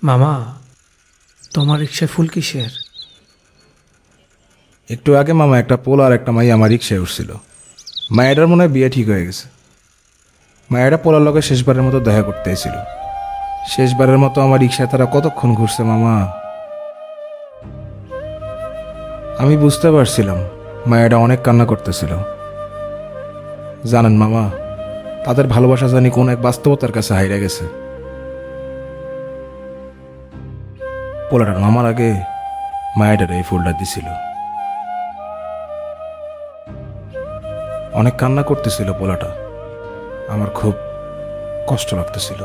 মামা, তোমার রিক্সায় ফুল কিসের? একটু আগে মামা একটা পোল আর একটা মাই আমার রিক্সায় উঠছিল। মায়েরার মনে হয় বিয়ে ঠিক হয়ে গেছে। মায়েরা পোলার লগে শেষবারের মতো দেখা করতে এসেছিল। শেষবারের মতো আমার রিক্সায় তারা কতক্ষণ ঘুরছে মামা। আমি বুঝতে পারছিলাম মায়েরা অনেক কান্না করতেছিল। জানেন মামা, তাদের ভালোবাসা জানি কোন এক বাস্তবতার কাছে হাইরা গেছে। পোলাটা নামার আগে মায়েরার এই ফুলটা দিছিল। অনেক কান্না করতেছিল পোলাটা। আমার খুব কষ্ট লাগতেছিল।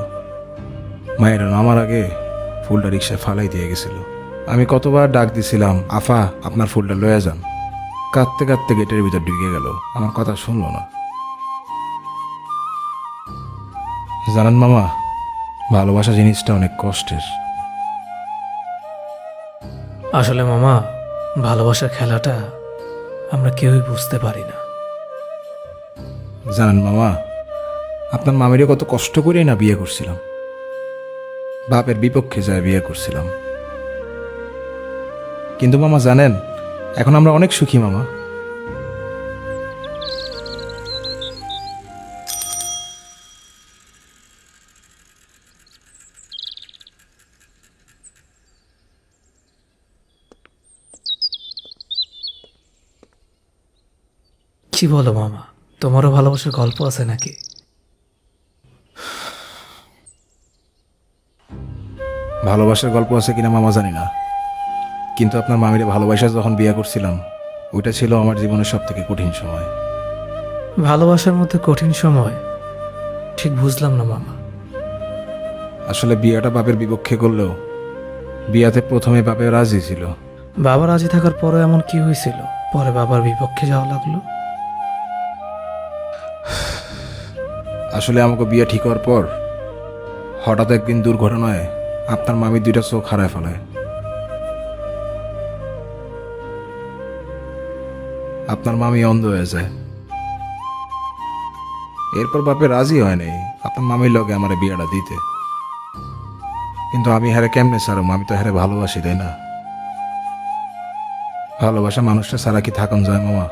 মায়েরা নামার আগে ফুলটা রিক্সায় ফালাই দিয়ে গেছিল। আমি কতবার ডাক দিছিলাম, আফা আপনার ফুলটা লয়ে যান। কাঁদতে কাঁদতে গেটের ভিতর ঢুকে গেল, আমার কথা শুনলো না। জানেন মামা, ভালোবাসা জিনিসটা অনেক কষ্টের। আসলে মামা, ভালোবাসার খেলাটা আমরা কেউই বুঝতে পারি না। জানেন মামা, আপনার মামিরে কত কষ্ট করেই না বিয়ে করছিলাম। বাপের বিপক্ষে যায় বিয়ে করছিলাম। কিন্তু মামা জানেন, এখন আমরা অনেক সুখী মামা। কি বলো মামা, তোমারও ভালোবাসার গল্প আছে নাকি? ভালোবাসার গল্প আছে কিনা মামা জানি না, কিন্তু আপনার মামিরে ভালোবাসা যখন বিয়ে করছিলাম, ওইটা ছিল আমার জীবনের সব থেকে কঠিন সময়। ভালোবাসার মধ্যে কঠিন সময়? ঠিক বুঝলাম না মামা। আসলে বিয়েটা বাপের বিপক্ষে করলেও বিয়াতে প্রথমে বাপে রাজি ছিল। বাবা রাজি থাকার পরে এমন কি হয়েছিল পরে বাবার বিপক্ষে যাওয়া লাগলো? আসলে আমাকে বিয়ে ঠিক হওয়ার পর হঠাৎ একদিন দুর্ঘটনায় আপনার মামি দুইটা চোখ হারায় ফেলায়। আপনার মামি অন্ধ হয়ে যায়। এরপর বাপে রাজি হয় নাই আপনার মামির লগে আমার বিয়েটা দিতে। কিন্তু আমি হারে কেমনে ছাড়ো, আমি তো হারে ভালোবাসি, তাই না? ভালোবাসা মানুষটা ছাড়া কি থাকুন যায় মামা?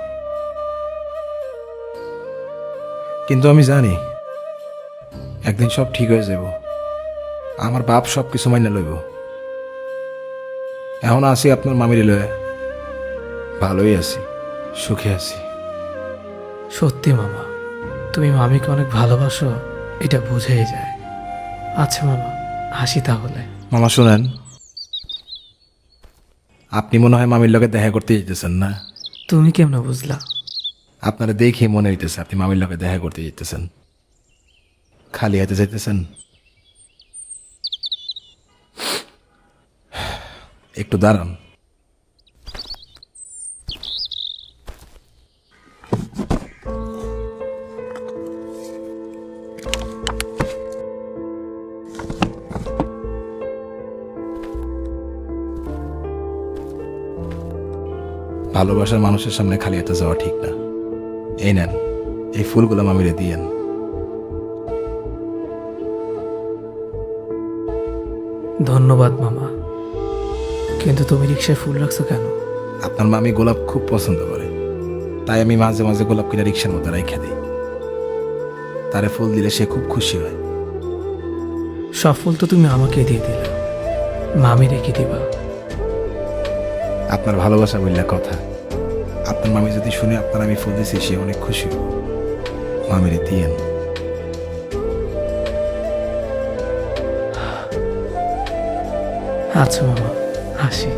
কিন্তু আমি জানি একদিন সব ঠিক হয়ে যাব। আমার বাপ সব কিছু মাইনে লইব। এখন আছি আপনার মামির লয়ে, ভালোই আছি, সুখে আছি। সত্যি মামা, তুমি মামিকে অনেক ভালোবাসো, এটা বুঝেই যায়। আচ্ছা মামা, হাসি তাহলে। মামা শুনেন, আপনি মনে হয় মামির লগে দেখা করতে যেতেছেন না? তুমি কেমনে বুঝলা? আপনারা দেখে মনে হইতেছে আপনি মামির লগে দেখা করতে যেতেছেন। খালি হাতে যাইতেছেন? একটু দাঁড়ান। ভালোবাসার মানুষের সামনে খালি হাতে যাওয়া ঠিক না। এই নেন, এই ফুলগুলো মামিরে দিয়েন। ধন্যবাদ মামা, কিন্তু তুমি রিক্সায় ফুল রাখছো কেন? আপনার মামি গোলাপ খুব পছন্দ করে, তাই আমি মাঝে মাঝে গোলাপ কিনা রিক্সার মধ্যে রাইখা দিই। তারে ফুল দিলে সে খুব খুশি হয়। সব ফুল তো তুমি আমাকে দিয়ে দিলে, মামি রেখে দিবা? আপনার ভালোবাসা বললে কথা। আপনার মামি যদি শুনে আপনার আমি ফুল দিছি, সে অনেক খুশি হব। মামিরে দিয়েন। আচ্ছা মামা, হাসি।